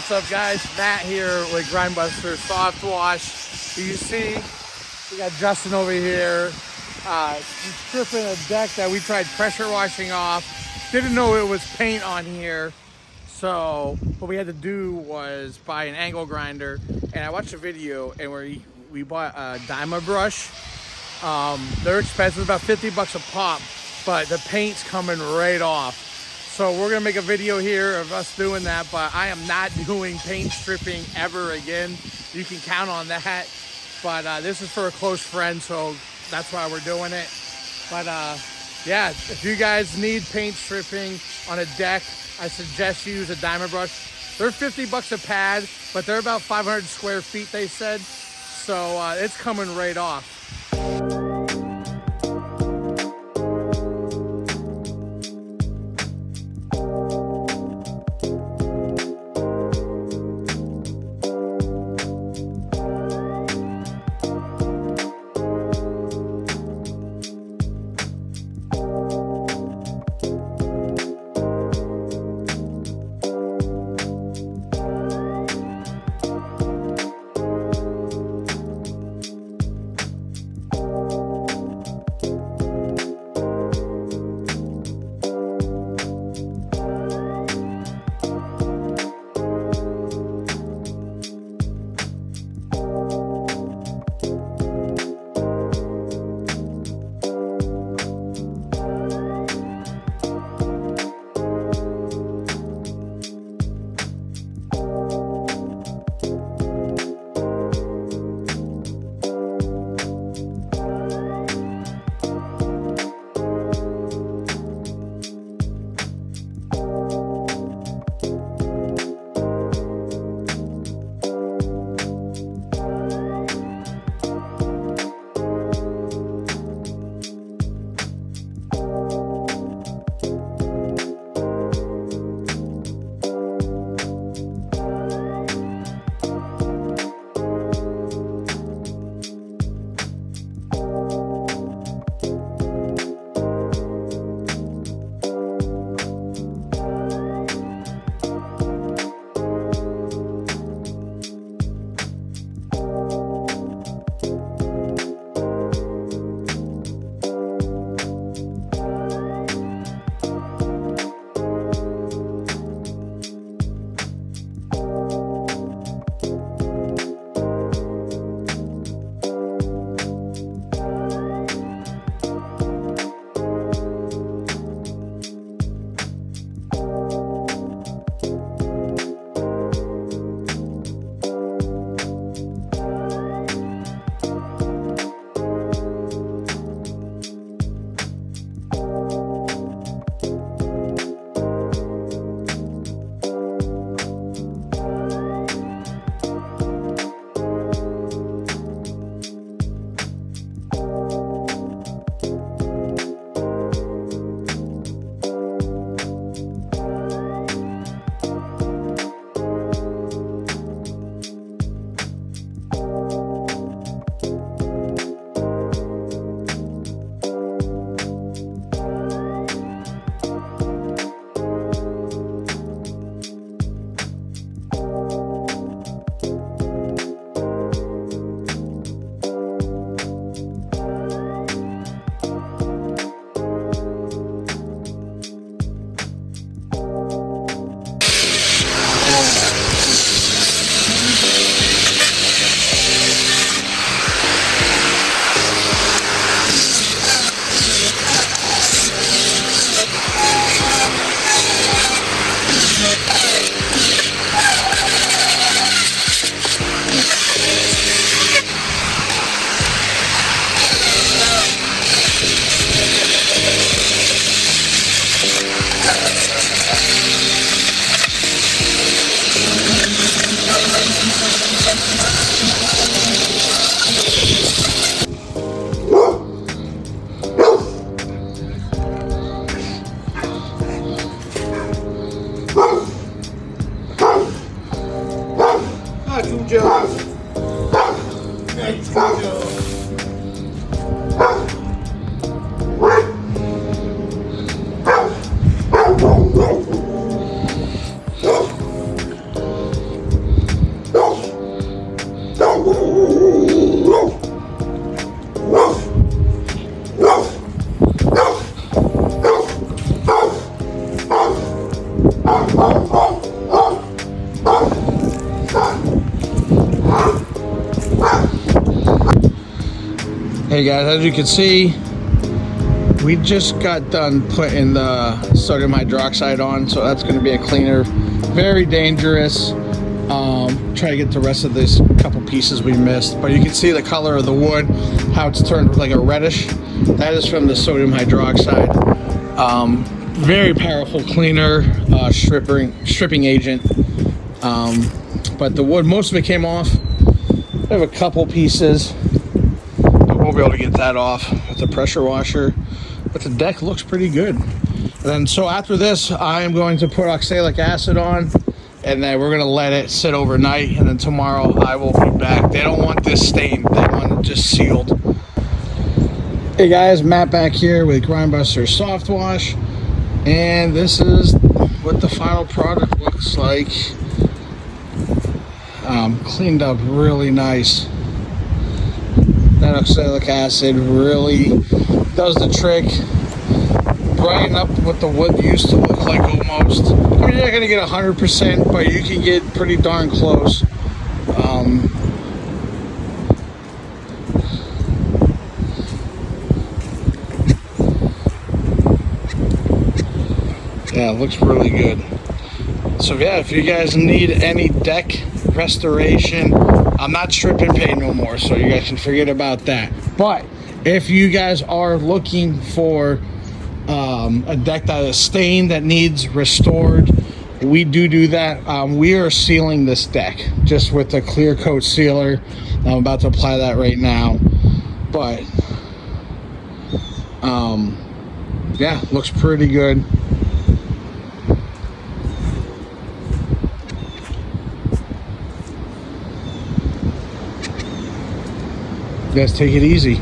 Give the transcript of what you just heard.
What's up, guys? Matt here with Grimebuster Softwash. You see, we got Justin over here. He's stripping a deck that we tried pressure washing off. Didn't know it was paint on here. So what we had to do was buy an angle grinder. And I watched a video and we bought a Diamabrush. They're expensive, about 50 bucks a pop, but the paint's coming right off. So we're gonna make a video here of us doing that, but I am not doing paint stripping ever again. You can count on that. But this is for a close friend, so that's why we're doing it. But yeah, if you guys need paint stripping on a deck, I suggest you use a Diamabrush. They're 50 bucks a pad, but they're about 500 square feet, they said. So it's coming right off. Hey guys, as you can see, we just got done putting the sodium hydroxide on, so that's going to be a cleaner. Very dangerous. Try to get the rest of this couple pieces we missed, but you can see the color of the wood, how it's turned like a reddish. That is from the sodium hydroxide. Very powerful cleaner, stripping agent. But the wood, most of it came off. We have a couple pieces, but we'll be able to get that off with the pressure washer. But the deck looks pretty good. And then, so after this, I am going to put oxalic acid on, and then we're gonna let it sit overnight, and then tomorrow I will be back. They don't want this stained, they want it just sealed. Hey guys, Matt back here with Diamabrush Softwash, and this is what the final product looks like. Cleaned up really nice. That oxalic acid really does the trick. Brighten up what the wood used to look like almost. I mean, you're not gonna get 100%, but you can get pretty darn close. Yeah, it looks really good. So yeah, if you guys need any deck restoration, I'm not strip and pay no more, so you guys can forget about that. But if you guys are looking for a deck that is stained, that needs restored, we do that. We are sealing this deck just with the clear coat sealer. I'm about to apply that right now, but yeah, looks pretty good. You guys take it easy.